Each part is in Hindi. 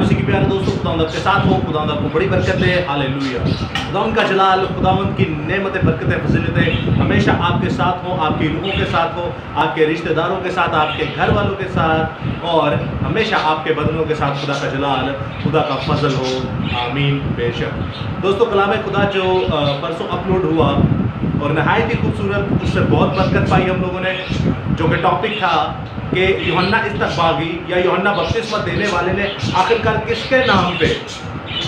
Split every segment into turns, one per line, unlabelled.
उसी की प्यारे दोस्तों, खुदावंद आपके साथ हो। खुदावंद आपको बड़ी बरकत दे। हालेलुया। खुदावंद का जलाल, खुदावंद की नेमतें, बरकतें, फजीलतें हमेशा आपके साथ हो, आपकी रूहों के साथ हो, आपके रिश्तेदारों के साथ, आपके घर वालों के साथ और हमेशा आपके बदनों के साथ खुदा का जलाल, खुदा का फजल हो। आमीन। बेशक दोस्तों, कलाम खुदा जो परसों अपलोड हुआ और नहायत ही खूबसूरत, उससे बहुत बरकत पाई हम लोगों ने। जो कि टॉपिक था कि यूहन्ना इस्तकबागी या यूहन्ना बपतिस्मा देने वाले ने आखिरकार किसके नाम पे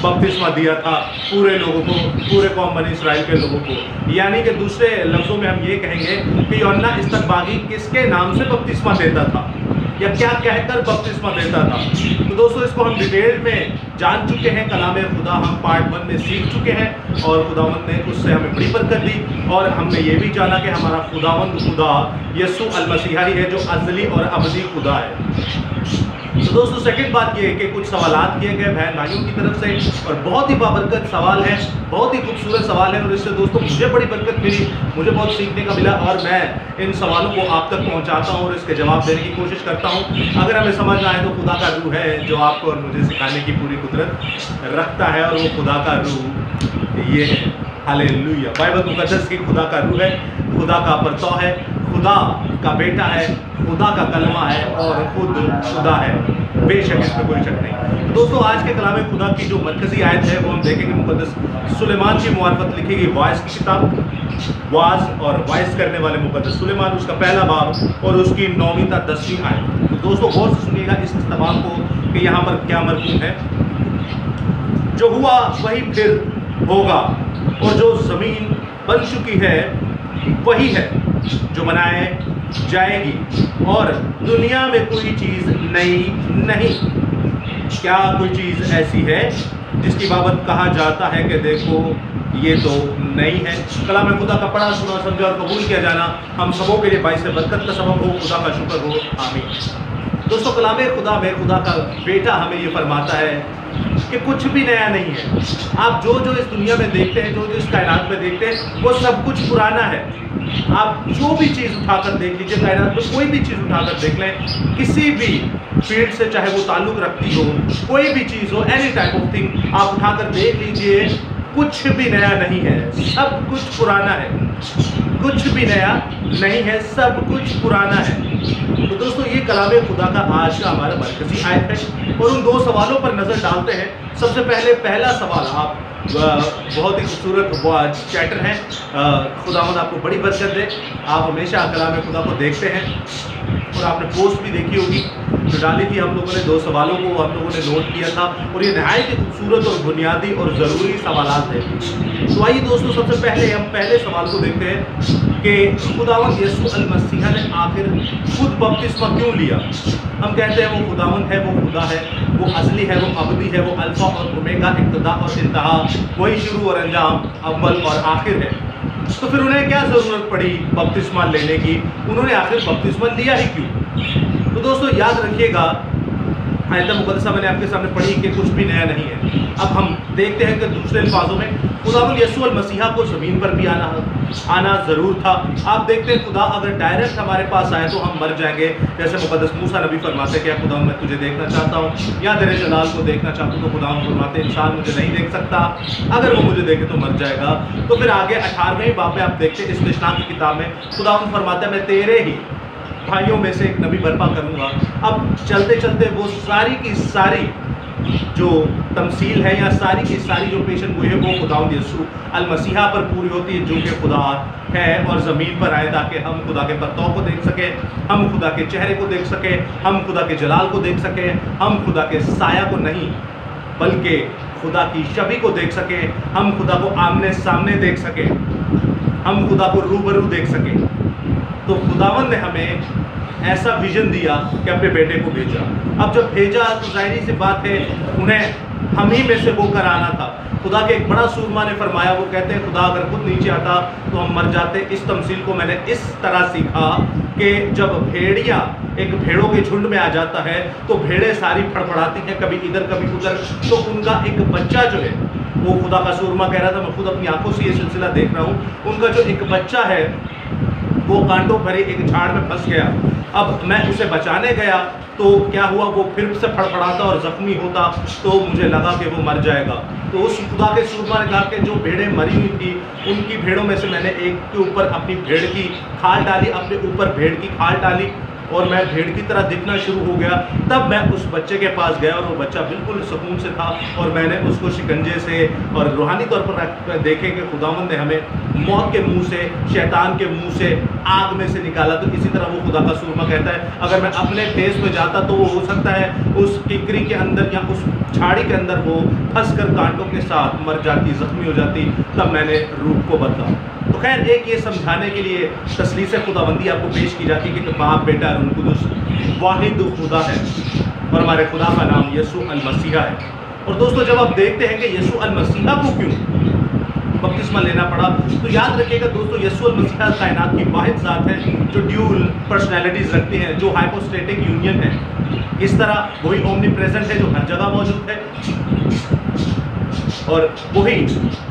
बपतिस्मा दिया था पूरे लोगों को, पूरे कौम बनी इसराइल के लोगों को। यानी कि दूसरे लफ्ज़ों में हम ये कहेंगे कि यूहन्ना इस्तकबागी किसके नाम से बपतिस्मा देता था या क्या कहकर बपतिस्मा देता था। तो दोस्तों, इसको हम डिटेल में जान चुके हैं। कलाम खुदा हम पार्ट 1 में सीख चुके हैं और खुदावंद ने उससे हमें बड़ी बरकत दी और हमने ये भी जाना कि हमारा खुदावंद खुदा यसू अल मसीहा ही है जो अज़ली और अबदी खुदा है। तो दोस्तों, सेकंड बात ये है कि कुछ सवालात किए गए बहन भाइयों की तरफ से और बहुत ही बाबरकत सवाल है, बहुत ही खूबसूरत सवाल है और इससे दोस्तों मुझे बड़ी बरकत मिली, मुझे बहुत सीखने का मिला और मैं इन सवालों को आप तक पहुंचाता हूं और इसके जवाब देने की कोशिश करता हूं। अगर हमें समझ ना आए तो खुदा का रूह है जो आपको और मुझे सिखाने की पूरी कुदरत रखता है और वो खुदा का रूह ये है। हालेलुया। बाइबल मुकद्दस की खुदा का रूह है, खुदा का परतौ है, खुदा का बेटा है, खुदा का कलमा है और खुद खुदा है। बेशक इसमें कोई शक नहीं। तो दोस्तों, आज के कलाम खुदा की जो मरकजी आयत है वो हम देखेंगे मुकद्दस सुलेमान की मुआरफत लिखी गई वाइस की किताब, वाज और वाइस करने वाले मुकद्दस सुलेमान, उसका पहला बाब और उसकी 9वीं तक 10वीं आयत। तो दोस्तों गौर से सुनिएगा इस इस्तेमाल को कि यहाँ पर क्या मरकूम है। जो हुआ वही फिर होगा और जो ज़मीन बन चुकी है वही है जो बनाए जाएगी और दुनिया में कोई चीज़ नई नहीं। क्या कोई चीज़ ऐसी है जिसकी बाबत कहा जाता है कि देखो ये तो नई है। कलाम खुदा का पढ़ा सुना समझा और कबूल किया जाना हम सबों के लिए बाइस बरकत का सबब हो। खुदा का शुक्र हो। आमीन। दोस्तों, कलाम खुदा में खुदा का बेटा हमें ये फरमाता है कि कुछ भी नया नहीं है। आप जो जो इस दुनिया में देखते हैं, जो जो इस कायनात में देखते हैं, वो सब कुछ पुराना है। आप जो भी चीज़ उठाकर देख लीजिए, कायनात में कोई भी चीज़ उठाकर देख लें, किसी भी फील्ड से चाहे वो ताल्लुक़ रखती हो, कोई भी चीज़ हो, एनी टाइप ऑफ थिंग आप उठाकर देख लीजिए, कुछ भी नया नहीं है, सब कुछ पुराना है। कुछ भी नया नहीं है, सब कुछ पुराना है। तो दोस्तों, ये कलाम खुदा का आज का हमारा मरकजी आयत है और उन दो सवालों पर नज़र डालते हैं। सबसे पहले पहला सवाल, आप बहुत ही खूबसूरत चैटर हैं, खुदावंद आपको बड़ी बरकत दे। आप हमेशा कलाम खुदा को देखते हैं और आपने पोस्ट भी देखी होगी जो डाली थी हम लोगों ने, दो सवालों को हम लोगों ने नोट किया था और ये नहायत ही खूबसूरत और बुनियादी और ज़रूरी सवालात हैं। तो आइए दोस्तों, सबसे पहले हम पहले सवाल को देखते हैं कि खुदावंद यसू अल मसीहा ने आखिर खुद बपतिस्मा क्यों लिया। हम कहते हैं वो खुदावंद है, वो खुदा है, वो असली है, वो अबदी है, वो अल्फा और ओमेगा, इब्तिदा और इंतहा, वही शुरू और अंजाम, अव्वल और आखिर है। तो फिर उन्हें क्या ज़रूरत पड़ी बपतिस्मा लेने की, उन्होंने आखिर बपतिस्मा लिया ही क्यों। तो दोस्तों याद रखिएगा, आयत मुक़द्दसा मैंने आपके सामने पढ़ी कि कुछ भी नया नहीं है। अब हम देखते हैं कि दूसरे अल्फाजों में खुदावंद यसू अल मसीहा को ज़मीन पर भी आना ज़रूर था। आप देखते हैं खुदा अगर डायरेक्ट हमारे पास आए तो हम मर जाएंगे। जैसे मुक़द्दस मूसा नबी फरमाते क्या खुदावंद मैं तुझे देखना चाहता हूँ या तेरे जलाल को देखना चाहता हूँ, तो खुदावंद फरमाते इंसान मुझे नहीं देख सकता, अगर वो मुझे देखे तो मर जाएगा। तो फिर आगे 18वें बाब में आप देखते हैं इस मिशना की किताब में खुदावंद फरमाता है मैं तेरे ही भाइयों में से एक नबी बर्पा करूँगा। अब चलते चलते वो सारी की सारी जो तमसील है या सारी की सारी जो पेशन गोई है वो खुदावंद यसू अल मसीहा पर पूरी होती है जो कि खुदा है और ज़मीन पर आए ताकि हम खुदा के परतौ को देख सकें, हम खुदा के चेहरे को देख सकें, हम खुदा के जलाल को देख सकें, हम खुदा के साया को नहीं बल्कि खुदा की छवि को देख सकें, हम खुदा को आमने सामने देख सकें, हम खुदा को रूबरू देख सकें। तो खुदावंद ने हमें ऐसा विजन दिया कि अपने बेटे को भेजा। अब जब भेजा तो जाहिर सी बात है उन्हें हम ही में से वो कराना था। खुदा के एक बड़ा सूरमा ने फरमाया, वो कहते हैं खुदा अगर खुद नीचे आता तो हम मर जाते। इस तमसील को मैंने इस तरह सीखा कि जब भेड़िया एक भेड़ों के झुंड में आ जाता है तो भेड़ें सारी फड़फड़ाती हैं, कभी इधर कभी उधर, तो उनका एक बच्चा जो है, वो खुदा का सूरमा कह रहा था, मैं खुद अपनी आंखों से ये सिलसिला देख रहा हूँ, उनका जो एक बच्चा है वो कांटों भरे एक झाड़ में फंस गया। अब मैं उसे बचाने गया तो क्या हुआ, वो फिर से फड़फड़ाता और ज़ख्मी होता, तो मुझे लगा कि वो मर जाएगा। तो उस खुदा के सूरमा ने कहा कि जो भेड़ें मरी हुई थी उनकी भेड़ों में से मैंने एक के ऊपर अपनी भेड़ की खाल डाली, अपने ऊपर भेड़ की खाल डाली और मैं भेड़ की तरह दिखना शुरू हो गया। तब मैं उस बच्चे के पास गया और वो बच्चा बिल्कुल सुकून से था और मैंने उसको शिकंजे से और रूहानी तौर पर देखे कि खुदावंद ने हमें मौत के मुंह से, शैतान के मुंह से, आग में से निकाला। तो इसी तरह वो खुदा का सूरमा कहता है अगर मैं अपने देश में जाता तो वो हो सकता है उस किकरी के अंदर या उस झाड़ी के अंदर वो फंस कर कांटों के साथ मर जाती, जख्मी हो जाती। तब मैंने रूप को बदला। तो खैर एक ये समझाने के लिए तसलीस खुदाबंदी आपको पेश की जाती है कि बाप बेटा और कुदुस वाहिद खुदा है और हमारे खुदा का नाम यसू अल मसीहा है। और दोस्तों जब आप देखते हैं कि यसू अल मसीहा को क्यों बपतिस्मा लेना पड़ा, तो याद रखिएगा दोस्तों यसू अल मसीहा कायनात की वाहिद ज़ात है जो ड्यूल पर्सनैलिटीज़ रखती हैं, जो हाइपोस्टेटिक यूनियन है। इस तरह वही ओमनी प्रेजेंट है जो हर जगह मौजूद है और वही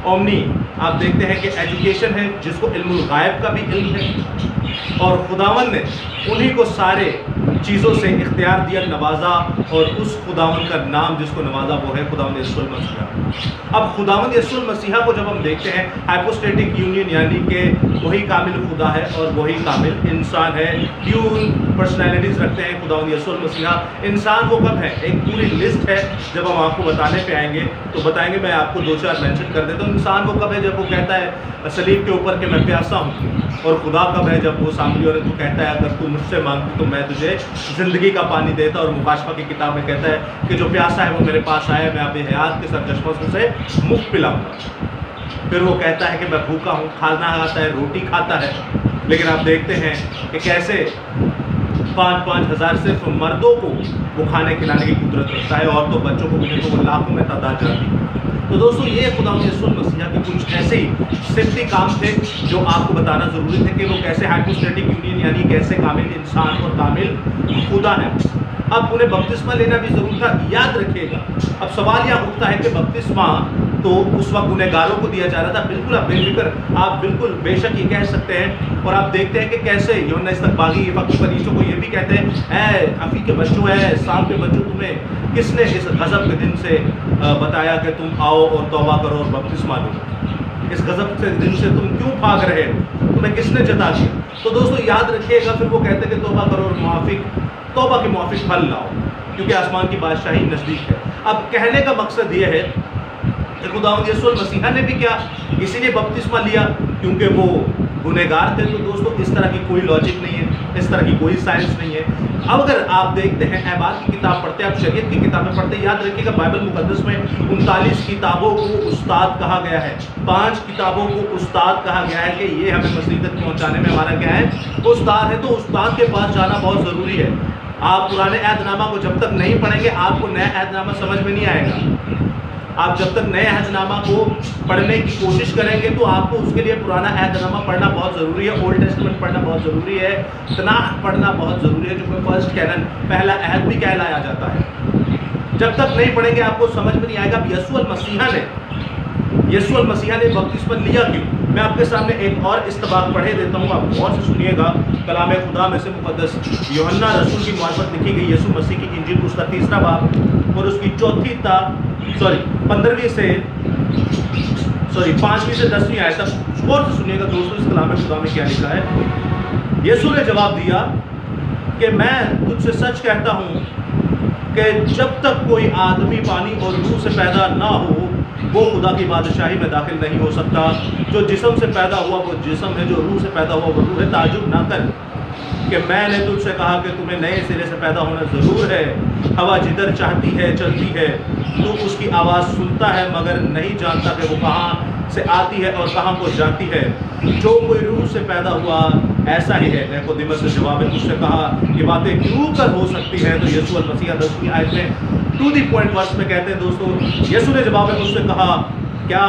ओमनी आप देखते हैं कि एजुकेशन है जिसको इल्मुल गायब का भी इल्म है और खुदावन ने उन्हीं को सारे चीज़ों से इख्तियार दिया, नवाजा और उस खुदावन का नाम जिसको नवाजा वो है खुदावंद यसू मसीहा। अब खुदावंद यसू मसीहा को जब हम देखते हैं हाइपोस्टेटिक यूनियन यानी कि वही कामिल खुदा है और वही कामिल इंसान है, ड्यूल पर्सनैलिटीज़ रखते हैं खुदावंद यसू मसीहा। इंसान वो कब है, एक पूरी लिस्ट है, जब हम आपको बताने पे आएंगे तो बताएंगे, मैं आपको 2-4 मेंशन कर देता हूँ। इंसान वो कब है जब वो कहता है सलीब के ऊपर कि मैं प्यासा हूँ, और खुदा कब है जब वो सामने और तू कहता है अगर तू मुझसे मांगती तो मैं तुझे ज़िंदगी का पानी देता। और मुकाशफा की किताब में कहता है कि जो प्यासा है वो मेरे पास आए, मैं अपने हयात के सरचश्मों से मुफ्त पिलाऊंगा। फिर वो कहता है कि मैं भूखा हूँ, खाना खाता है, रोटी खाता है। लेकिन आप देखते हैं कि कैसे 5-5 हज़ार सिर्फ मर्दों को वो खाने खिलाने की कुदरत रखता है, और तो बच्चों को भी तो वो लाखों में तादाद जाती है। तो दोस्तों ये खुदावंद यसू मसीहा के कुछ ऐसे ही सिफती काम थे जो आपको बताना ज़रूरी थे कि वो कैसे हाइपोस्टेटिक यूनियन यानी कैसे कामिल इंसान और कामिल खुदा है। अब उन्हें बपतिस्मा लेना भी ज़रूरी था, याद रखिएगा। अब सवाल यह उठता है कि बपतिस्मा तो उस वक्त गुनहगारों को दिया जा रहा था, बिल्कुल आप बेफिक्र, आप बिल्कुल बेशक ये कह सकते हैं। और आप देखते हैं कि कैसे यूहन्ना इस्तकबागी फरीशों को ये भी कहते हैं ऐ अफ़ी के बच्चों, ऐ शाम के बच्चों, तुम्हें किसने इस गज़ब के दिन से बताया कि तुम आओ और तौबा करो और बपतिस्मा लो? इस गज़ब के दिन से तुम क्यों भाग रहे हो? तुम्हें किसने जता दिया? तो दोस्तों याद रखिएगा, फिर वो कहते हैं कि तौबा करो और तौबा के मुआफिक फल लाओ, क्योंकि आसमान की बादशाही नज़दीक है। अब कहने का मकसद ये है कि खुदावंद यसू मसीहा ने भी क्या इसीलिए बपतिस्मा लिया क्योंकि वो गुनहगार थे। तो दोस्तों इस तरह की कोई लॉजिक नहीं है, इस तरह की कोई साइंस नहीं है। अब अगर आप देखते हैं अहबार की किताब पढ़ते हैं, आप शरीयत की किताबें पढ़ते हैं, याद रखिएगा बाइबल मुकद्दस में 39 किताबों को उस्ताद कहा गया है, 5 किताबों को उस्ताद कहा गया है कि ये हमें मसीह तक पहुँचाने में हमारा क्या है, उस्ताद है। तो उस्ताद के पास जाना बहुत ज़रूरी है। आप पुराने अहदनामा को जब तक नहीं पढ़ेंगे आपको नया अहदनामा समझ में नहीं आएगा। आप जब तक नए अहदनामा को पढ़ने की कोशिश करेंगे तो आपको उसके लिए पुराना अहदनामा पढ़ना बहुत ज़रूरी है, ओल्ड टेस्टमेंट पढ़ना बहुत ज़रूरी है, तनाख पढ़ना बहुत ज़रूरी है, जो कि फर्स्ट कैनन पहला अहद भी कहलाया जाता है। जब तक नहीं पढ़ेंगे आपको समझ में नहीं आएगा यसू अल मसीहा ने बपतिस्मा लिया क्यों। मैं आपके सामने एक और इस्तबाक पढ़े देता हूँ, आप गौर से सुनिएगा। कलाम खुदा में से मुकद्दस यूहन्ना रसूल की मार्फत लिखी गई यसू मसीह की इंजील, उसका 3रा बाब और उसकी 5वीं से 10वीं आयत तक गौर से सुनिएगा दोस्तों। इस कलाम खुदा में क्या लिखा है। यसू ने जवाब दिया कि मैं तुझसे सच कहता हूँ कि जब तक कोई आदमी पानी और रूह से पैदा ना हो वो खुदा की बादशाही में दाखिल नहीं हो सकता। जो जिस्म से पैदा हुआ वो जिस्म है, जो रूह से पैदा हुआ वो रूह है। ताजुब ना कर कि मैंने तुझसे कहा कि तुम्हें नए सिरे से पैदा होना ज़रूर है। हवा जिधर चाहती है चलती है, तू उसकी आवाज़ सुनता है मगर नहीं जानता कि वो कहाँ से आती है और कहाँ को जाती है। जो कोई रूह से पैदा हुआ ऐसा ही है। निकोदेमस ने जवाब में उससे कहा ये बातें क्यों कर हो सकती हैं। तो यसू अल मसीहा 10वीं आयत में टू दी पॉइंट वर्स में कहते हैं दोस्तों, यसू ने जवाब में उससे कहा क्या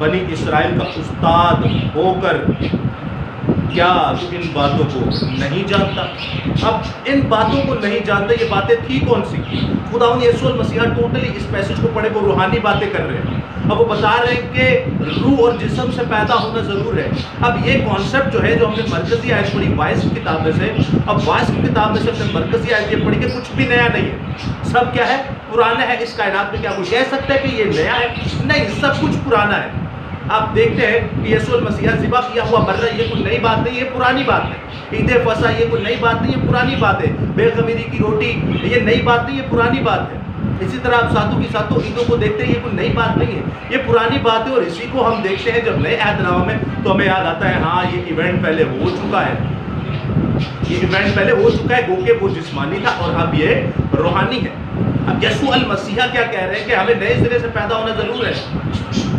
बनी इसराइल का उस्ताद होकर क्या तू इन बातों को नहीं जानता। अब इन बातों को नहीं जानते, ये बातें थी कौन सी? खुदावंद यीशु मसीहा टोटली इस पैसेज को पढ़े वो रूहानी बातें कर रहे हैं। अब वो बता रहे हैं कि रूह और जिस्म से पैदा होना जरूर है। अब ये कॉन्सेप्ट जो है, जो हमने मरकजी आयत पढ़ी वाइस की किताब में से, अब वाइस की किताब में से हमने मरकजी आयत ये पढ़ी कि कुछ भी नया नहीं है, सब क्या है, पुराना है। इस कायनात में क्या कोई कह सकता है कि ये नया है? नहीं, सब कुछ पुराना है। आप देखते हैं कि यीशु मसीहा ज़िबा किया हुआ मर रहा है, ये कोई नई बात नहीं, ये पुरानी बात है। ईद फसा ये कोई नई बात नहीं, ये पुरानी बात है। बेखमीरी की रोटी ये नई बात नहीं, ये पुरानी बात है। इसी तरह आप सातों की सातों ईदों को देखते हैं, ये कोई नई बात नहीं है, ये पुरानी बात है। और इसी को हम देखते हैं जब नए अहदनामा में, तो हमें याद आता है हाँ ये इवेंट पहले हो चुका है, ये इवेंट पहले हो चुका है, गो के वो जिस्मानी था और अब ये रूहानी है। अब यीशु अल मसीहा क्या कह रहे हैं कि हमें नए सिरे से पैदा होना जरूर है।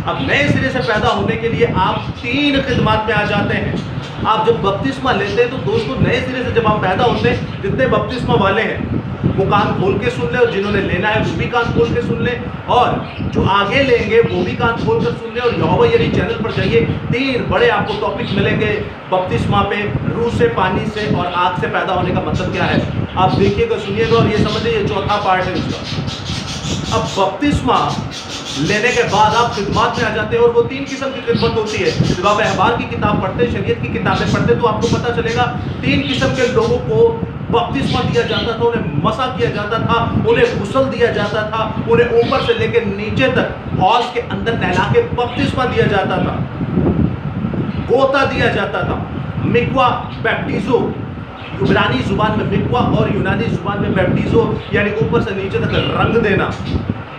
अब नए सिरे से पैदा होने के लिए आप 3 खिदमत में आ जाते हैं। आप जब बपतिस्मा लेते हैं तो दोस्तों नए सिरे से जब आप पैदा होते हैं, जितने बपतिस्मा वाले हैं वो कान खोल के सुन ले, और जिन्होंने लेना है वो भी कान खोल के सुन ले, और जो आगे लेंगे वो भी कान खोल कर सुन ले। और यहोवा यीरे चैनल पर जाइए, 3 बड़े आपको टॉपिक मिलेंगे बपतिस्मा पे, रूह से, पानी से और आग से पैदा होने का मतलब क्या है। आप देखिएगा, सुनिएगा और ये समझिए ये चौथा पार्ट है उसका। अब बपतिस्मा लेने के बाद आप खिदमत में आ जाते हैं, और वो 3 किस्म की खिदमत होती है। जब आप अहबार की किताब पढ़ते, शरीयत की किताबें पढ़ते, तो आपको पता चलेगा 3 किस्म के लोगों को बपतिस्मा दिया जाता था, उन्हें मसा किया जाता था, उन्हें गुस्ल दिया जाता था, उन्हें ऊपर से लेकर नीचे तक हौज के अंदर नहला के बपतिस्मा दिया जाता था, गोता दिया जाता था, मिक्वा बैप्टिजो, इब्रानी जुबान में मिक्वा और यूनानी जुबान में बैप्टिजो, यानी ऊपर से नीचे तक रंग देना।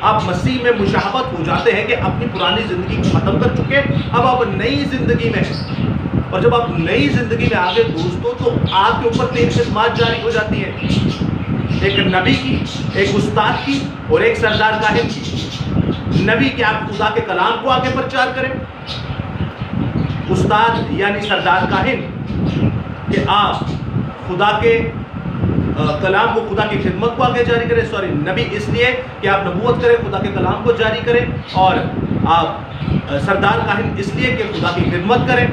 आप मसीह में मुशाहबत हो जाते हैं कि अपनी पुरानी जिंदगी को खत्म कर चुके, अब आप नई जिंदगी में हैं। और जब आप नई जिंदगी में आ गए दोस्तों, तो आपके ऊपर 3 खिदमत जारी हो जाती है, एक नबी की, एक उस्ताद की और एक सरदार काहिन की। नबी के आप खुदा के कलाम को आगे प्रचार करें, उस्ताद यानी सरदार काहिन कि आप खुदा के कलाम को, खुदा की खिदमत को आगे जारी करें। सॉरी, नबी इसलिए कि आप नबूवत करें, खुदा के कलाम को जारी करें, और आप सरदार काहिन इसलिए कि खुदा की खिदमत करें,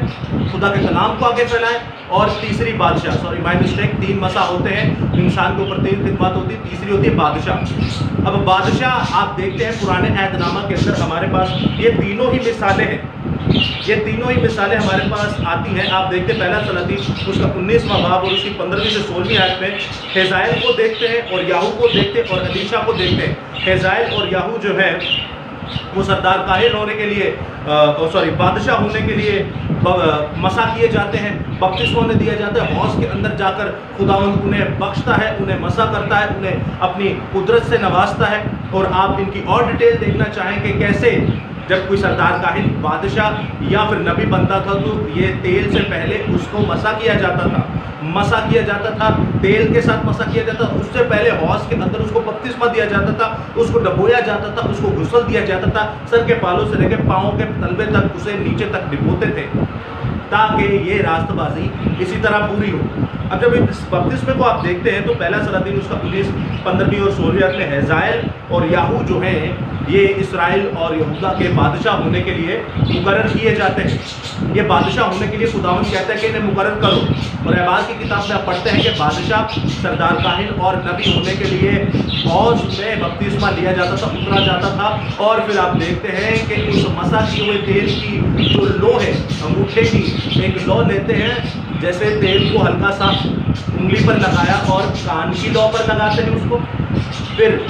खुदा के कलाम को आगे फैलाएं। और तीसरी बादशाह, सॉरी माय मिस्टेक, 3 मसा होते हैं इंसान के ऊपर, 3 खिदमत होती है, तीसरी होती है बादशाह। अब बादशाह आप देखते हैं पुराने अहदनामा के अंदर हमारे पास ये तीनों ही मिसालें हैं, ये तीनों ही मिसालें हमारे पास आती हैं। आप देखते हैं पहला सलाती उसका 19वां बाब और उसकी 15वीं से 16वीं आयत में हेजाएल को देखते हैं और याहू को देखते हैं और अलीशा को देखते हैं। हेजाएल और याहू जो है वो सरदार काहिन होने के लिए, सॉरी बादशाह होने के लिए मसा किए जाते हैं, बपतिस्मा उन्हें दिया जाता है, हौज के अंदर जाकर खुदावंद उन्हें बख्शता है, उन्हें मसा करता है, उन्हें अपनी कुदरत से नवाजता है। और आप इनकी और डिटेल देखना चाहेंगे कैसे जब कोई सरदार काहिन बादशाह या फिर नबी बनता था तो ये तेल से पहले उसको मसा किया जाता था, मसा किया जाता था, तेल के साथ मसा किया जाता था। उससे पहले हौज के अंदर उसको बपतिस्मा दिया जाता था, उसको डबोया जाता था, उसको गुस्ल दिया जाता था, सर के बालों से लेकर पाँव के तलबे तक उसे नीचे तक डिबोते थे ताकि ये रास्तबाजी इसी तरह पूरी हो। अब जब इस बपतिस्मे को आप देखते हैं तो पहला सलातीन उसका 19, 15वीं और 16वीं आयत में हेजाएल और याहू जो हैं ये इसराइल और यहूदा के बादशाह होने के लिए मुकर्रर किए जाते हैं। ये बादशाह होने के लिए खुदावंद कहता है कि इन्हें मुकर्रर करो। और अहबार की किताब में आप पढ़ते हैं कि बादशाह, सरदार काहिन और नबी होने के लिए हौज में बपतिस्मा लिया जाता था, उतरा जाता था। और फिर आप देखते हैं कि उस मसा किए हुए तेल की जो लो है, अंगूठे की एक लौ लेते हैं, जैसे तेल को हल्का सा उंगली पर लगाया और कान की लौ पर लगाते हैं उसको, फिर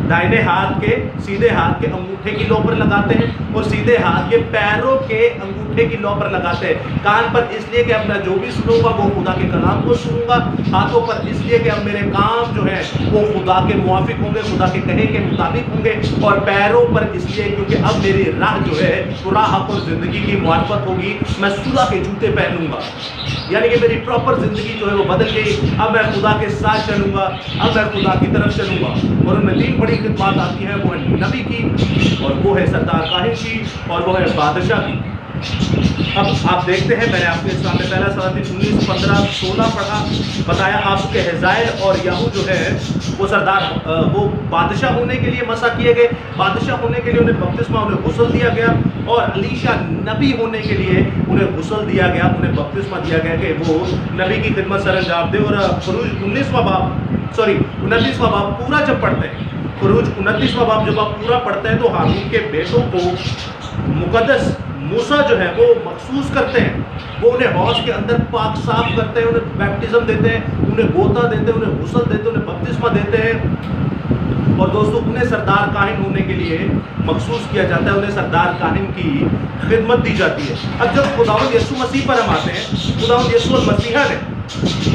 दाहिने हाथ के, सीधे हाथ के अंगूठे की लौ पर लगाते हैं और सीधे हाथ के पैरों के अंगूठे की लौ पर लगाते हैं। कान पर इसलिए कि अपना जो भी सुनूंगा वो खुदा के कलाम को सुनूंगा, हाथों पर इसलिए कि अब मेरे काम जो है वो खुदा के मुआफिक होंगे, खुदा के कहे के मुताबिक होंगे, और पैरों पर इसलिए क्योंकि अब मेरी राह जो है वो राह और ज़िंदगी की मुआरफत होगी, मैं सुलह के जूते पहनूंगा, यानी कि मेरी प्रॉपर ज़िंदगी जो है वो बदल गई। अब मैं खुदा के साथ चलूँगा, अब मैं खुदा की तरफ चलूँगा। और उनमें 3 बड़ी खिदमत आती है, वो है नबी की, और वो है सरदार काहिन की, और वो है बादशाह की। अब आप देखते हैं, मैंने आपके सामने पहला सलातीन 19, 15, 16 पढ़ा, बताया आपके हेजाएल और याहू जो है वो सरदार वो बादशाह होने के लिए मसा किए गए, बादशाह होने के लिए उन्हें बपतिस्मा, उन्हें गुस्ल दिया गया, और अलीशा नबी होने के लिए उन्हें गुस्ल दिया गया, उन्हें बपतिस्मा दिया गया कि वो नबी की खिदमत सर अंजाम दे। और खुरूज 29वां बाब पूरा जब पढ़ते हैं, खुरूज 29वां बाब जब आप पूरा पढ़ते हैं तो हारून के बेटों को मुकद्दस मूसा जो है वो मखसूस करते हैं, वो उन्हें हौज के अंदर पाक साफ करते हैं, उन्हें बैप्टिज्म देते हैं, उन्हें गोता देते हैं, उन्हें गुस्ल देते हैं, उन्हें बपतिस्मा देते हैं। और दोस्तों उन्हें सरदार काहिन होने के लिए मखसूस किया जाता है, उन्हें सरदार काहिन की खिदमत दी जाती है। अब जब खुदावंद यीशु मसीह पर हम आते हैं, खुदावंद यीशु मसीहा ने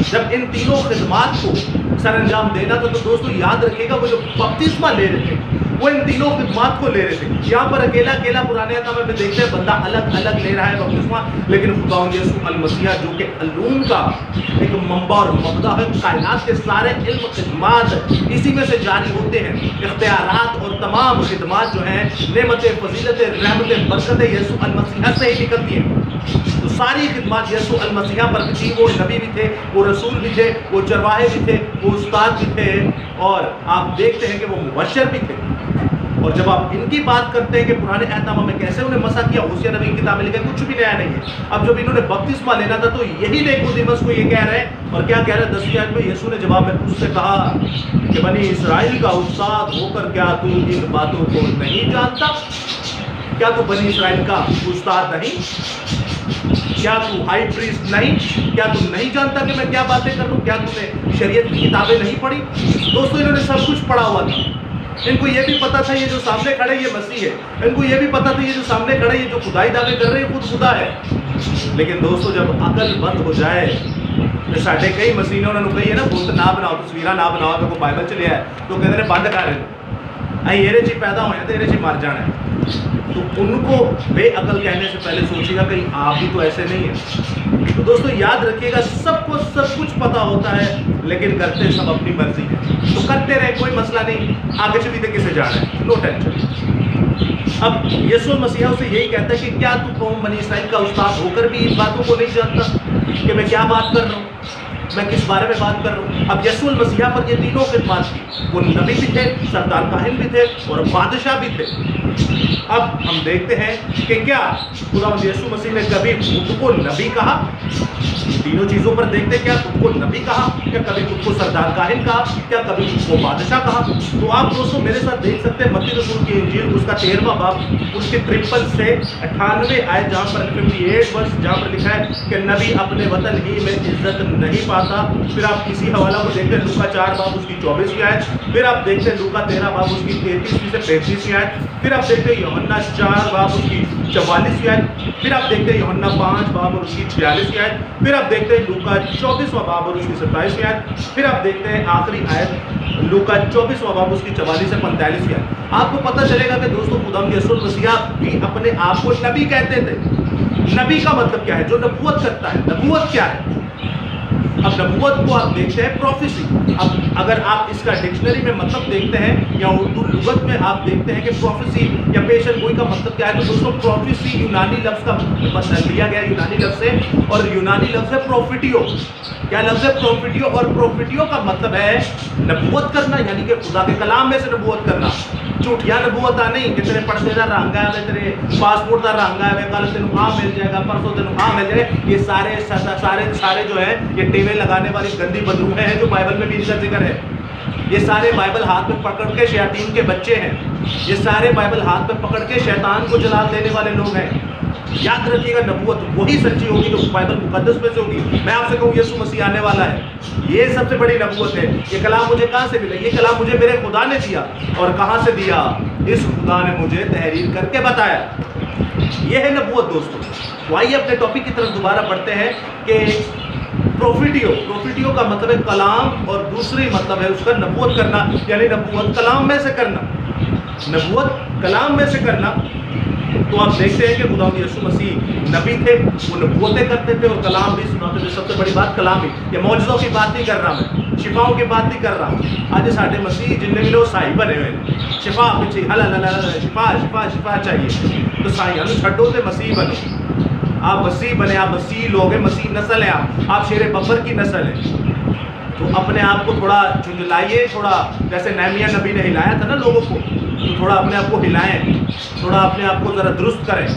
जब इन तीनों खिदमात को सर अंजाम देना था, तो दोस्तों याद रखिएगा वो जो बपतिस्मा ले रहे थे वो इन तीनों खिदमात को ले रहे थे। यहाँ पर अकेला पुराने अहद में देखते हैं बंदा अलग अलग ले रहा है बपतिस्मा, लेकिन खुदावंद यीशु अल मसीहा जो कि अलूम का एक मंबा और मबदा है, कायनात के सारे इल्म खिदमात इसी में से जारी होते हैं। इख्तियारात और तमाम खिदमात जो हैं, नेमतें, फजीलतें, रहमतें, बरकतें यीशु अल मसीहा से ही निकलती हैं। तो सारी खिदमात यीशु अल मसीहा पर भी थी। वो नबी भी थे, वो रसूल भी थे, वो चरवाहे भी थे, वो उस्ताद भी थे, और आप देखते हैं कि वो मुबश्शिर भी थे। और जब आप इनकी बात करते हैं कि पुराने अहद में कैसे उन्हें मसा किया, होशिया नबी की किताब में लिखा, कुछ भी नया नहीं है। अब जब इन्होंने बपतिस्मा लेना था तो यही निकोदेमुस को ये कह रहे हैं, और क्या कह रहे हैं 10वीं आयत में, यीशु ने जवाब में उससे कहा कि बनी इस्राइल का उस्ताद होकर क्या तू इन बातों को नहीं जानता? क्या तू बनी इस्राइल का उस्ताद नहीं? क्या तू हाई प्रीस्ट नहीं? क्या तू नहीं जानता कि मैं क्या बातें कर रहा हूँ? क्या तूने शरीयत की किताबें नहीं पढ़ी? दोस्तों इन्होंने सब कुछ पढ़ा हुआ था। इनको ये भी पता था ये जो सामने खड़े ये मसीह है, इनको ये भी पता था ये जो सामने खड़े ये जो खुदाई दावे कर रहे हैं खुद खुदा है। लेकिन दोस्तों जब अकल बंद हो जाए, तो साढ़े कई मसीह ने उन्होंने कही है ना, बुत ना बनाओ, तस्वीर ना बनाओ, मेरे को बाइबल चलिए है तो कहते हैं बंद कर रहे ये ची पैदा होया तो ये ची मर जाना है। तो उनको बेअकल कहने से पहले सोचिएगा कहीं आप भी तो ऐसे नहीं है। तो दोस्तों याद रखिएगा सबको सब कुछ पता होता है, लेकिन करते सब अपनी मर्जी है। तो करते रहे, कोई मसला नहीं, आगे चलते किसे जाना है, नो टेंशन। अब यीशु मसीहा से यही कहता है कि क्या तू कौम बनी इसराइल का उस्ताद होकर भी इन बातों को नहीं जानता कि मैं क्या बात कर रहा हूँ, मैं किस बारे में बात कर रहा हूँ? अब यीशु मसीहा पर ये तीनों खिदमत थी, वो नबी भी थे, सरदार काहिन भी थे, और बादशाह भी थे। अब हम देखते हैं कि क्या खुदावंद यीशु मसीह ने कभी खुद को नबी कहा? तीनों चीज़ों पर देखते क्या खुद को नबी कहा, क्या कभी खुद को सरदार काहिन कहा, क्या कभी खुद को बादशाह कहा? तो आप दोस्तों मेरे साथ देख सकते हैं मत्ती रसूल की इंजील उसका 13वां बाब उसके 53 से 98 आयत, जहाँ पर 58 वर्ष जहाँ पर लिखा है कि नबी अपने वतन ही में इज्जत नहीं पाता। फिर आप इसी हवाला को देखते हैं लूका 4 बाब उसकी 24वीं आयत, फिर आप देखते हैं लूका 13 बाब उसकी 33वीं से 35वीं आयत, फिर आप देखते हैं यूहन्ना 4 बाब उसकी 44वीं आयत, फिर आप देखते हैं यूहन्ना 5 बाब और उसकी 46वीं आयत, फिर आप देखते हैं लूका 24वां बाब और उसकी 27वीं आयत, फिर आप देखते हैं आखिरी आयत लूका 24वां बाब उसकी 44 से 45वीं आयत। आपको पता चलेगा कि दोस्तों खुदावंद यीशु मसीहा भी अपने आप को नबी कहते थे। नबी का मतलब क्या है? जो नबूवत करता है। नबूवत क्या है? अब नबूवत को आप देखते हैं प्रोफेसी। अब अगर आप इसका डिक्शनरी में मतलब देखते हैं या उर्दू लुगत में आप देखते हैं कि प्रोफेसी या पेशन गोई का मतलब क्या है, तो दोस्तों प्रोफेसी यूनानी लफ्ज़ का मतलब लिया गया यूनानी लफ्ज़ से, और यूनानी लफ्ज़ है प्रोफिटियो। क्या लफ्ज़ है? प्रोफिटियो। और प्रोफिटियो का मतलब है नबूवत करना, यानी कि खुदा के कलाम में से नबूवत करना। झूठिया नबूवत आ नहीं कि तेरे पर्दे का रंग है, तेरे पासपोर्ट का रंग है, कल तेन हाँ मिल जाएगा, परसों तेन हाँ मिल जाएगा। ये सारे सारे सारे जो है ये टेवे लगाने वाली गंदी बदरूहें हैं जो बाइबल में भी इनका जिक्र है। ये सारे बाइबल हाथ में पकड़ के शैतान के बच्चे हैं। ये सारे बाइबल हाथ में पकड़ के शैतान को जलाल देने वाले लोग हैं। याद रखिएगा नबूवत वही सच्ची होगी जो बाइबल मुकद्दस में से होगी। मैं आपसे कहूँ यीशु मसीह आने वाला है, ये सबसे बड़ी नबूवत है। ये कलाम मुझे कहाँ से मिला? ये कलाम मुझे मेरे खुदा ने दिया। और कहाँ से दिया? इस खुदा ने मुझे तहरीर करके बताया। ये है नबूवत दोस्तों। तो आइए अपने टॉपिक की तरफ दोबारा बढ़ते हैं कि प्रोफिटियो का मतलब है कलाम, और दूसरी मतलब है उसका नबूवत करना, यानी नबूवत कलाम में से करना। नबूवत कलाम में से करना। तो आप देखते हैं कि खुदावंद यीशु मसीह नबी थे, वो नबूवतें करते थे और कलाम भी सुनाते थे। सबसे बड़ी बात कलाम ही। ये मौजज़ों की बात नहीं कर रहा मैं, शिफाओं की बात नहीं कर रहा। आज साढ़े मसीह जितने भी लोग साई बने हुए शिफा पीछे शिफा शिफा शिफा चाहिए, तो साई हम छड्डो से मसीह बनो। आप मसीह बने, आप मसीह लोग हैं, मसीह नस्ल है, आप शेर बब्बर की नस्ल है। तो अपने आप को थोड़ा झुंझलाइए, थोड़ा जैसे नहमिया नबी ने हिलाया था ना लोगों को, तो थोड़ा अपने आप को हिलाएं, थोड़ा अपने आप को ज़रा दुरुस्त करें।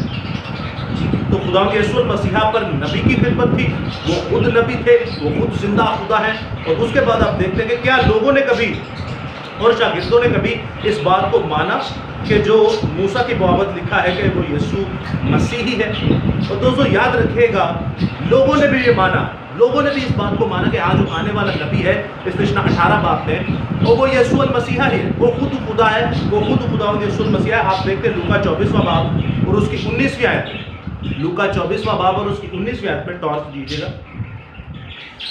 तो खुदावंद यीशु मसीहा पर नबी की खिदमत थी, वो खुद नबी थे, वो खुद जिंदा खुदा है। और उसके बाद आप देखते हैं कि क्या लोगों ने कभी और शागिर्दों ने कभी इस बात को माना कि जो मूसा की बाबत लिखा है कि वो यीशु मसीह ही है। और दोस्तों याद रखिएगा, लोगों ने भी ये माना, लोगों ने भी इस बात को माना कि आज जो आने वाला नबी है इस मिशना 18 बाब में, और वो यीशु मसीहा ही है, वो खुद खुदा है, वो खुद खुदावंद यीशु मसीहा है। आप देखते हैं लूका 24वां बाब और उसकी 19वीं आयत में, लूका 24वां बाब और उसकी 19वीं आयत में टॉर्च दीजिएगा।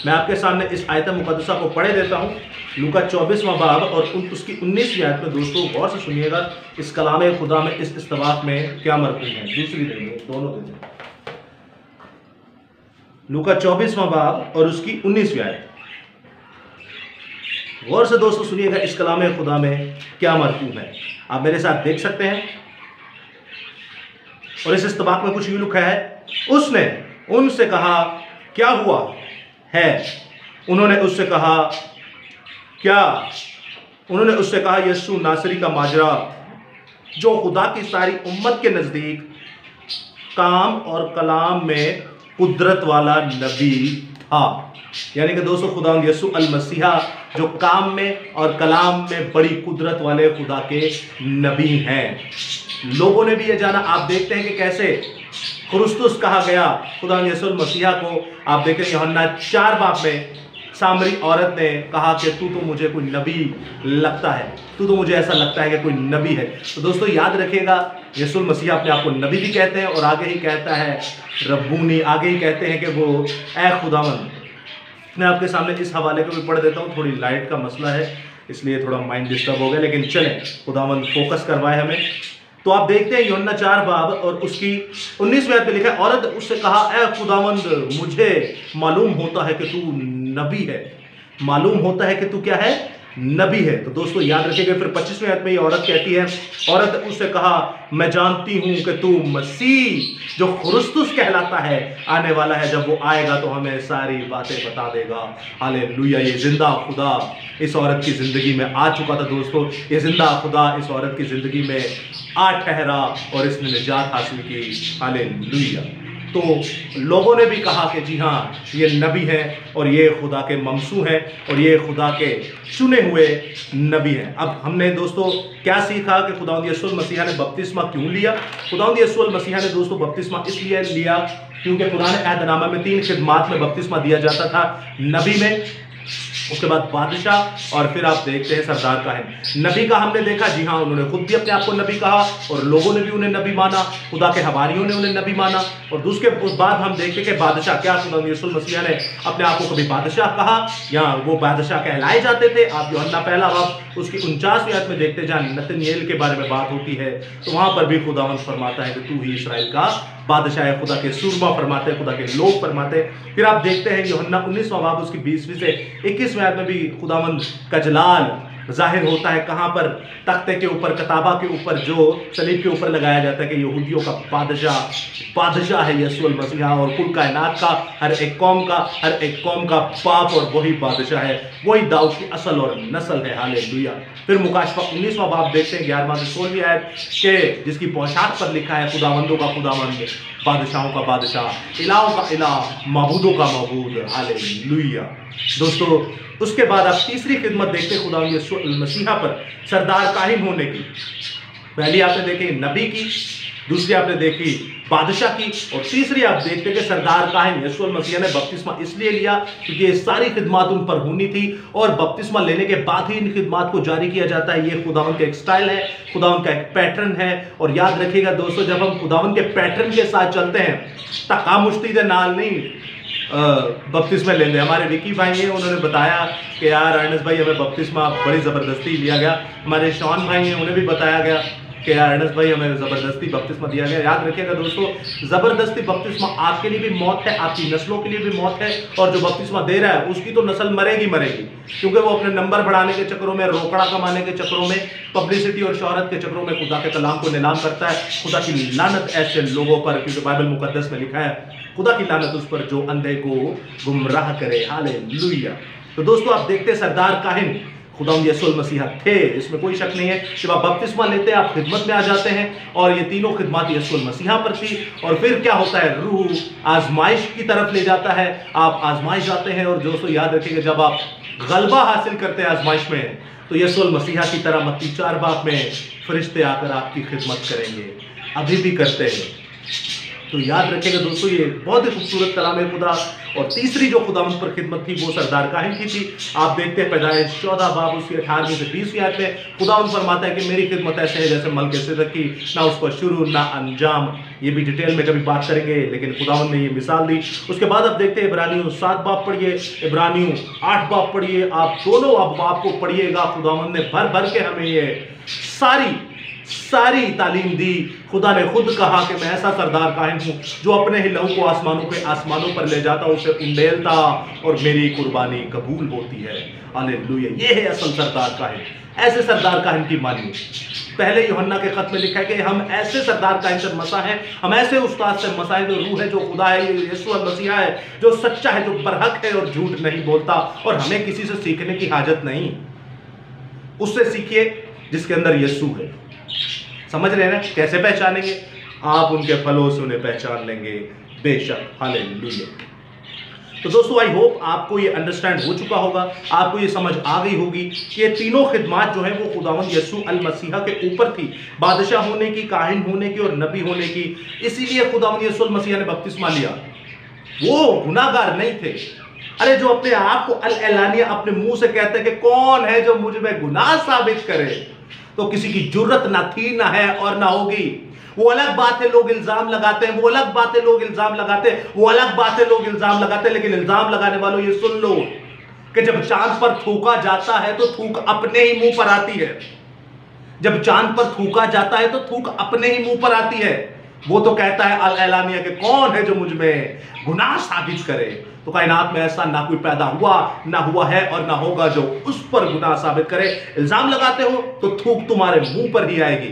मैं आपके सामने इस आयत मुकद्दसा को पढ़े देता हूँ। लूका 24वां बाब और उसकी 19वीं आयत में दोस्तों गौर से सुनिएगा, इस कलाम खुदा में, इस इस्तबाक में क्या मरकूम है। दूसरी देंगे, दोनों देंगे। लूका 24वां बाब और उसकी 19वीं आयत, गौर से दोस्तों सुनिएगा, इस कलाम खुदा में क्या मरकूम है। आप मेरे साथ देख सकते हैं। और इस इस्तबाक में कुछ यूं लिखा है, उसने उनसे कहा क्या हुआ है? उन्होंने उससे कहा क्या? उन्होंने उससे कहा यीशु नासरी का माजरा, जो खुदा की सारी उम्मत के नजदीक काम और कलाम में कुदरत वाला नबी था। यानी कि दोस्तों खुदावंद यीशु अल मसीहा जो काम में और कलाम में बड़ी कुदरत वाले खुदा के नबी हैं। लोगों ने भी ये जाना। आप देखते हैं कि कैसे क्रिस्तुस कहा गया खुदावंद यीशु मसीहा को। आप देख रहे हैं यूहन्ना 4 बाब में सामरी औरत ने कहा कि तू तो मुझे कोई नबी लगता है, तू तो मुझे ऐसा लगता है कि कोई नबी है। तो दोस्तों याद रखिएगा, यीशु मसीहा अपने आप को नबी भी कहते हैं और आगे ही कहता है रब्बूनी, आगे ही कहते हैं कि वो ए खुदावंद। मैं आपके सामने इस हवाले को भी पढ़ देता हूँ। थोड़ी लाइट का मसला है इसलिए थोड़ा माइंड डिस्टर्ब हो गया, लेकिन चलें खुदावंद फोकस करवाए हमें। तो आप देखते हैं यूहन्ना 4 बाब और उसकी 19वीं आयत में लिखा है, औरत उससे कहा ए खुदावंद, मुझे मालूम होता है कि तू नबी है। मालूम होता है कि तू क्या है? नबी है। तो दोस्तों याद रखिएगा, फिर 25वीं आयत में ये औरत कहती है, औरत उससे कहा मैं जानती हूं कि तू मसीह जो क्रिस्तुस कहलाता है आने वाला है, जब वो आएगा तो हमें सारी बातें बता देगा। हालेलुया। ये जिंदा खुदा इस औरत की जिंदगी में आ चुका था दोस्तों। ये जिंदा खुदा इस औरत की जिंदगी में आ ठहरा और इसने निजात हासिल की। हालेलुया। तो लोगों ने भी कहा कि जी हाँ, ये नबी है और ये खुदा के ममसू हैं और ये खुदा के चुने हुए नबी हैं। अब हमने दोस्तों क्या सीखा कि खुदावंद यीशु मसीहा ने बपतिस्मा क्यों लिया? खुदावंद यीशु मसीहा ने दोस्तों बपतिस्मा इसलिए लिया क्योंकि पुराने अहदनामा में 3 खिदमात में बपतिस्मा दिया जाता था, नबी में, उसके बाद बादशाह और फिर आप देखते हैं सरदार काहिन। नबी का हमने देखा, जी हाँ, उन्होंने खुद भी अपने आप को नबी कहा और लोगों ने भी उन्हें नबी माना, खुदा के हवारियों ने उन्हें नबी माना। और दूसरे बाद हम देखते कि बादशाह, क्या खुदा यीशु मसीह ने अपने आप को कभी बादशाह कहा या वो बादशाह कहलाए जाते थे? आप यूहन्ना 1 बाब उसकी 49वीं आयत में देखते, जहाँ नतनएल के बारे में बात होती है, तो वहां पर भी खुदावंद फरमाता है कि तू ही इस्राएल का बादशाह है। खुदा के सूरमा फरमाते हैं, खुदा के लोग फरमाते हैं। फिर आप देखते हैं यूहन्ना 19वां बाब उसकी 20वीं से 21वें आयत में भी खुदावंद का जलाल जाहिर होता है। कहां पर? तख्ते के ऊपर, कताबा के ऊपर, जो सलीब के ऊपर लगाया जाता है कि यहूदियों का बादशाह है यीशु मसीहा, और कुल कायनात का, हर एक कौम का पाप, और वही बादशाह है, वही दाऊद की असल और नस्ल है। हालेलुया। फिर मुकाशफा 19वां बाब देखते हैं 11वां से 16वीं आयत के, जिसकी पोशाक पर लिखा है खुदावंदों का खुदावंद, बादशाहों का बादशाह, इलाहों का इलाह, मबूदों का मबूद। हालेलुया। दोस्तों उसके बाद आप तीसरी खिदमत देखते हैं खुदावंद यीशु मसीहा पर सरदार काहिन होने की। पहली आपने देखी नबी की, दूसरी आपने देखी बादशाह की, और तीसरी आप देखते हैं कि सरदार काहिन। यीशु मसीह ने बपतिस्मा इसलिए लिया क्योंकि ये सारी खिदमत उन पर होनी थी, और बपतिस्मा लेने के बाद ही इन खिदमत को जारी किया जाता है। ये खुदावंद का एक स्टाइल है, खुदावंद का एक पैटर्न है। और याद रखिएगा दोस्तों, जब हम खुदावंद के पैटर्न के साथ चलते हैं, तका मुश्ती के नाल नहीं बपतिस्मा लेंगे। हमारे विकी भाई हैं, उन्होंने बताया कि यार अर्नस भाई हमें बपतिस्मा बड़ी ज़बरदस्ती लिया गया। हमारे शॉन भाई हैं, उन्हें भी बताया गया कि यार अर्नस भाई हमें ज़बरदस्ती बपतिस्मा दिया गया। याद रखिएगा दोस्तों, ज़बरदस्ती बपतिस्मा आपके लिए भी मौत है, आपकी नस्लों के लिए भी मौत है, और जो बपतिस्मा दे रहा है उसकी तो नस्ल मरेगी, क्योंकि वो अपने नंबर बढ़ाने के चक्करों में, रोकड़ा कमाने के चक्करों में, पब्लिसिटी और शोहरत के चक्करों में खुदा के कलाम को नीलाम करता है। खुदा की लानत ऐसे लोगों पर, क्योंकि बाइबल मुकद्दस में लिखा है खुदा की लानत उस पर जो अंधे को गुमराह करे। हालेलुया। तो दोस्तों आप देखते हैं सरदार काहिन खुदावंद यीशु मसीहा थे, इसमें कोई शक नहीं है। जब आप बपतिस्मा लेते हैं आप खिदमत में आ जाते हैं और ये तीनों खिदमत यीशु मसीहा पर थी। और फिर क्या होता है, रूह आजमाइश की तरफ ले जाता है, आप आजमाइश जाते हैं। और दोस्तों याद रखिएगा जब आप गलबा हासिल करते हैं आजमाइश में तो यीशु मसीहा की तरह मत्ती 4 बाब में फरिश्ते आकर आपकी खिदमत करेंगे, अभी भी करते हैं। तो याद रखिएगा दोस्तों ये बहुत ही खूबसूरत कलाम है खुदा। और तीसरी जो खुदावंद पर खिदमत थी वो सरदार काहिन की थी। आप देखते हैं पैदाइश 14 बाब उसकी 18वीं से 20वीं आयत में खुदावंद फरमाता है कि मेरी खिदमत ऐसे है जैसे मलकीसेदक की, ना उसका शुरू ना अंजाम। ये भी डिटेल में कभी बात करेंगे, लेकिन खुदावंद ने ये मिसाल दी। उसके बाद आप देखते हैं इब्रानियों 7 बाब पढ़िए, इब्रानियों 8 बाब पढ़िए, आप दोनों बाब को पढ़िएगा। खुदावंद ने भर भर के हमें ये सारी तालीम दी। खुदा ने खुद कहा कि मैं ऐसा सरदार काहिन हूं जो अपने ही लहू को आसमानों पर ले जाता, उसे उंडेलता और मेरी कुर्बानी कबूल होती है। हालेलुया, ये है असल सरदार काहिन। ऐसे सरदार काहिन की मानिए। पहले यूहन्ना के खत में लिखा है कि हम ऐसे सरदार काहिन से मसा हैं, हम ऐसे उस्ताद से मसा है जो रूह है, जो खुदा है, यीशु मसीहा है, जो सच्चा है, जो बरहक है और झूठ नहीं बोलता। और हमें किसी से सीखने की हाजत नहीं, उससे सीखिए जिसके अंदर यीशु है। समझ रहे हैं ना? कैसे पहचानेंगे? आप उनके फलों से उन्हें पहचान लेंगे, बेशक। हालेलुया। तो दोस्तों आई होप आपको ये अंडरस्टैंड हो चुका होगा, आपको ये समझ आ गई होगी कि ये तीनों खिदमत जो है वो खुदावंद यीशु अल मसीहा के ऊपर थी, बादशाह होने की, काहिन होने की और नबी होने की। इसीलिए खुदावंद यीशु अल मसीहा ने बपतिस्मा लिया। वो गुनाहगार नहीं थे। अरे जो अपने आप को अल एलानिया अपने मुंह से कहते हैं कि कौन है जो मुझ में गुनाह साबित करे, तो किसी की जुर्रत ना थी, ना है और ना होगी। वो अलग बात है लोग इल्जाम लगाते हैं, वो अलग बात है लोग इल्जाम लगाते हैं, वो अलग बात है लोग इल्जाम लगाते हैं। लेकिन इल्जाम लगाने वालों ये सुन लो कि जब चांद पर थूका जाता है तो थूक अपने ही मुंह पर आती है। जब चांद पर थूका जाता है तो थूक अपने ही मुंह पर आती है। वो तो कहता है अल एलानिया कि कौन है जो मुझ में गुनाह साबित करे। तो कायनात में ऐसा ना कोई पैदा हुआ, ना हुआ है और ना होगा जो उस पर गुनाह साबित करे। इल्जाम लगाते हो तो थूक तुम्हारे मुंह पर ही आएगी।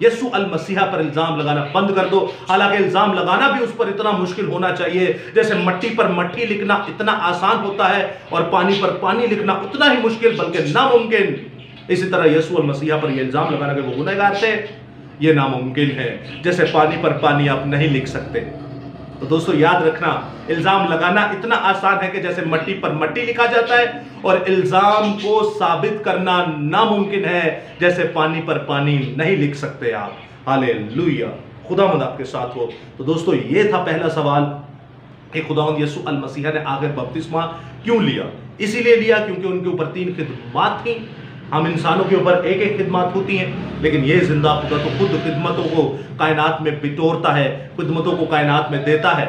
यीशु अल मसीहा पर इल्जाम लगाना बंद कर दो। हालांकि इल्जाम लगाना भी उस पर इतना मुश्किल होना चाहिए जैसे मट्टी पर मट्टी लिखना इतना आसान होता है और पानी पर पानी लिखना उतना ही मुश्किल, बल्कि नामुमकिन। इसी तरह यीशु अल मसीहा पर यह इल्जाम लगाना कि वो गुनहगार थे, ये नामुमकिन है। जैसे पानी पर पानी आप नहीं लिख सकते। तो दोस्तों याद रखना, इल्जाम लगाना इतना आसान है कि जैसे मट्टी पर मट्टी लिखा जाता है, और इल्जाम को साबित करना नामुमकिन है जैसे पानी पर पानी नहीं लिख सकते आप। हालेलुया, खुदावंद आपके साथ हो। तो दोस्तों ये था पहला सवाल कि खुदावंद यीशु अल मसीहा ने आखिर बपतिस्मा क्यों लिया। इसीलिए लिया क्योंकि उनके ऊपर 3 खिदमत थी। हम इंसानों के ऊपर एक एक खिदमत होती हैं, लेकिन ये जिंदा खुदा तो खुद खिदमतों को कायनात में बितोरता है, खिदमतों को कायनात में देता है।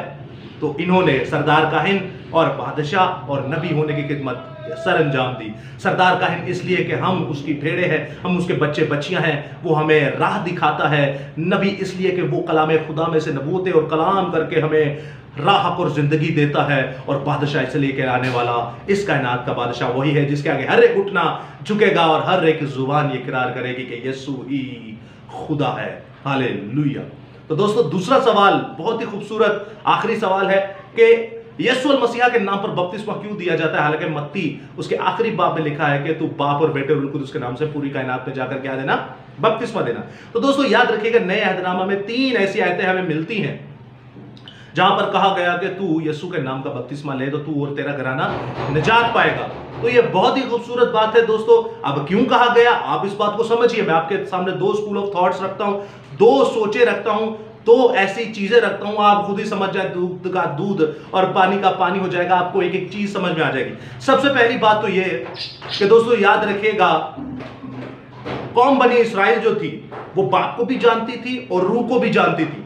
तो इन्होंने सरदार काहिन और बादशाह और नबी होने की खिदमत सर अंजाम दी। सरदार काहिन इसलिए कि हम उसकी भेड़े हैं, हम उसके बच्चे बच्चियां हैं, वो हमें राह दिखाता है। नबी इसलिए कि वो कलाम खुदा में से नबूत और कलाम करके हमें राह और जिंदगी देता है। और बादशाह इसलिए के आने वाला इस कायनात का बादशाह वही है जिसके आगे हर एक उठना झुकेगा और हर एक जुबान ये इकरार करेगी कि यीशु ही खुदा है। हालेलुया। तो दोस्तों दूसरा सवाल बहुत ही खूबसूरत आखिरी सवाल है कि यीशु अल मसीहा के नाम पर बपतिस्मा क्यों दिया जाता है। हालांकि मत्ती उसके आखिरी बाब में लिखा है कि तू बाप और बेटे और रूह कुदूस के नाम से पूरी कायनात में जाकर क्या देना, बपतिस्मा देना। तो दोस्तों याद रखिएगा नए अहदनामा में 3 ऐसी आयतें हमें मिलती हैं जहां पर कहा गया कि तू यीशु के नाम का बपतिस्मा ले तो तू और तेरा घराना निजात पाएगा। तो ये बहुत ही खूबसूरत बात है दोस्तों। अब क्यों कहा गया, आप इस बात को समझिए। मैं आपके सामने 2 स्कूल ऑफ थॉट्स रखता हूं, 2 सोचे रखता हूं, 2 ऐसी चीजें रखता हूं, आप खुद ही समझ जाए। दूध का दूध और पानी का पानी हो जाएगा, आपको एक एक चीज समझ में आ जाएगी। सबसे पहली बात तो ये कि दोस्तों याद रखिएगा, कौम बनी इसराइल जो थी वो बाप को भी जानती थी और रूह को भी जानती थी।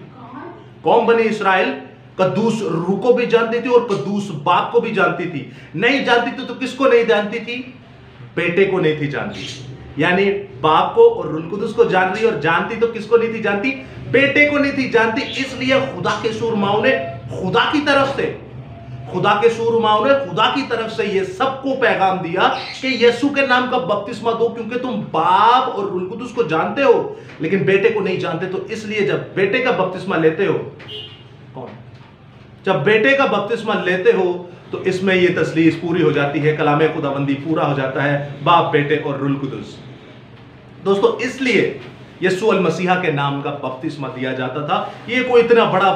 कौम बनी इसराइल कद्दूस रूह को भी जानती थी और कद्दूस बाप को भी जानती थी। नहीं जानती थी तो किसको नहीं जानती थी? बेटे को नहीं थी जानती। यानी बाप को और रूह कुदूस को जान रही, और जानती तो किसको नहीं थी जानती? बेटे को नहीं थी जानती। इसलिए खुदा के सूरमाओं ने खुदा की तरफ से खुदा की तरफ से ये सबको पैगाम दिया कि यीशु के नाम का बपतिस्मा दो, क्योंकि तुम बाप और रूह कुदूस को जानते हो लेकिन बेटे को नहीं जानते। तो इसलिए जब बेटे का बपतिस्मा लेते हो, कौन जब बेटे का बपतिस्मा लेते हो तो इसमें ये तसलीस पूरी हो जाती है, कलाम खुदाबंदी पूरा हो जाता है, बाप, बेटे और रूह कुदुस। दोस्तों, इसलिए यीशु अल मसीहा के नाम का बपतिस्मा दिया जाता था। ये कोई इतना बड़ा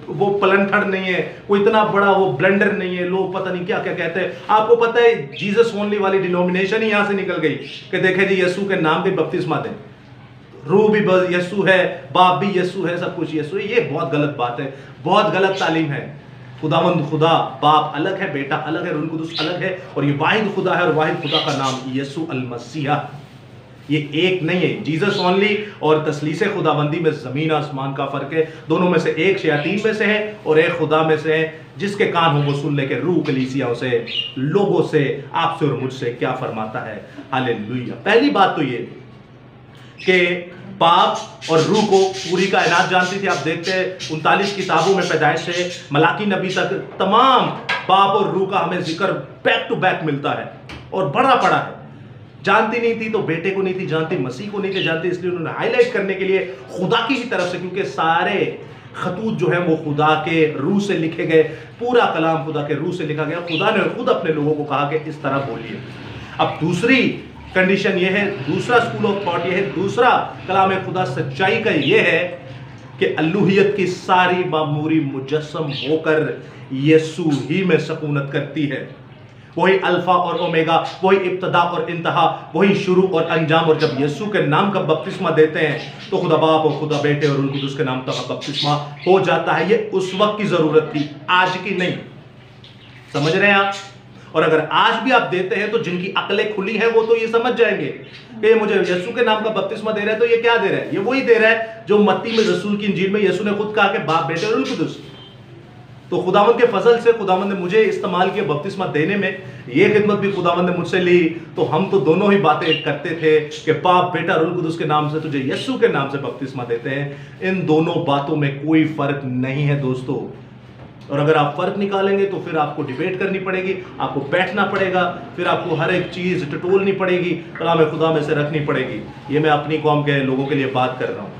वो पलंठड़ नहीं है, कोई इतना बड़ा वो ब्लेंडर नहीं है, लोग पता नहीं क्या क्या कहते हैं। आपको पता है जीसस ओनली वाली डिनोमिनेशन ही यहां से निकल गई कि देखे जी यीशु के नाम पे बपतिस्मा दें, रूह भी यीशु है, बाप भी यीशु है, सब कुछ यीशु है। ये बहुत गलत बात है, बहुत गलत तालीम है। खुदावंद खुदा बाप अलग है, बेटा अलग है, रूह कुदुस अलग है, और ये वाहिद खुदा है, और वाहिद खुदा का नाम यीशु अल मसीहा। ये एक नहीं है। जीसस ओनली और तसलीसे खुदाबंदी में जमीन आसमान का फर्क है। दोनों में से एक शयातीन में से है और एक खुदा में से है। जिसके कान हो वो सुन ले के रूह कलीसियाओं से, लोगों से, आपसे और मुझसे क्या फरमाता है। हालेलुया। पहली बात तो ये कि पाप और रूह को पूरी कायनात जानती थी। आप देखते हैं 39 किताबों में पैदाइश से मलाकी नबी तक तमाम पाप और रूह का हमें जिक्र बैक टू बैक मिलता है और बड़ा पड़ा है। जानती नहीं थी तो बेटे को नहीं थी जानती, मसीह को नहीं थी जानती, इसलिए उन्होंने हाईलाइट करने के लिए खुदा की ही तरफ से, क्योंकि सारे खतूत जो है वो खुदा के रूह से लिखे गए, पूरा कलाम खुदा के रूह से लिखा गया। खुदा ने खुद अपने लोगों को कहा कि इस तरह बोलिए। अब दूसरी कंडीशन ये है, दूसरा स्कूल ऑफ थॉट ये है, दूसरा कलाम खुदा सच्चाई का ये है कि अल्लूहियत की सारी मामूरी मुजस्सम होकर यीशु ही में सकूनत करती है। वही अल्फा और ओमेगा, वही इब्तदा और इंतहा, वही शुरू और अंजाम। और जब यीशु के नाम का बपतिस्मा देते हैं तो खुदा बाप और खुदा बेटे और रूह कुदुस के नाम का बपतिस्मा हो जाता है। ये उस वक्त की जरूरत थी, आज की नहीं। समझ रहे हैं आप? और अगर आज भी आप देते हैं तो जिनकी अकलें खुली हैं वो तो ये समझ जाएंगे कि मुझे यीशु के नाम का बपतिस्मा दे रहा है तो ये क्या दे रहा है? ये वही दे रहा है जो मत्ती में रसूल की इंजील में यीशु ने खुद कहा कि बाप, बेटे और रूह कुदुस। तो खुदावंद के फजल से खुदावंद ने मुझे इस्तेमाल किया बपतिस्मा देने में, ये खिदमत भी खुदावंद ने मुझसे ली। तो हम तो दोनों ही बातें करते थे कि बाप, बेटा, रूह कुदुस के नाम से तुझे यीशु के नाम से बपतिस्मा देते हैं। इन दोनों बातों में कोई फर्क नहीं है दोस्तों। और अगर आप फर्क निकालेंगे तो फिर आपको डिबेट करनी पड़ेगी, आपको बैठना पड़ेगा, फिर आपको हर एक चीज टटोलनी पड़ेगी, कलाम खुदा में से रखनी पड़ेगी। ये मैं अपनी कौम के लोगों के लिए बात कर रहा हूं।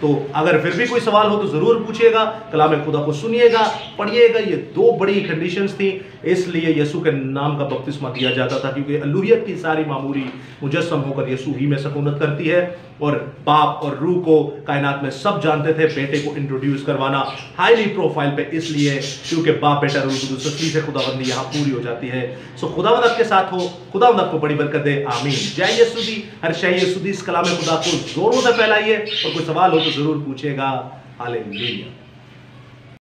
तो अगर फिर भी कोई सवाल हो तो जरूर पूछिएगा, कलाम खुदा को सुनिएगा, पढ़िएगा। ये दो बड़ी कंडीशंस थी, इसलिए यीशु के नाम का बपतिस्मा दिया जाता था, क्योंकि अल्लूहियत की सारी मामूरी मुजस्सम होकर यीशु ही में सकूनत करती है। और बाप और रूह को कायनात में सब जानते थे। बेटे को इंट्रोड्यूस करवाना हाईली प्रोफाइल पे, इसलिए क्योंकि बाप, बेटा, रूह कुदुस से खुदाबंदी यहाँ पूरी हो जाती है। सो खुदावंद आपके साथ हो, खुदावंद आपको बड़ी बरकत दे। आमीन। जय यीशु दी, हर शय यीशु दी। इस कलाम खुदा को जोरों से फैलाइए और कोई सवाल हो तो जरूर पूछेगा। हालेलुया।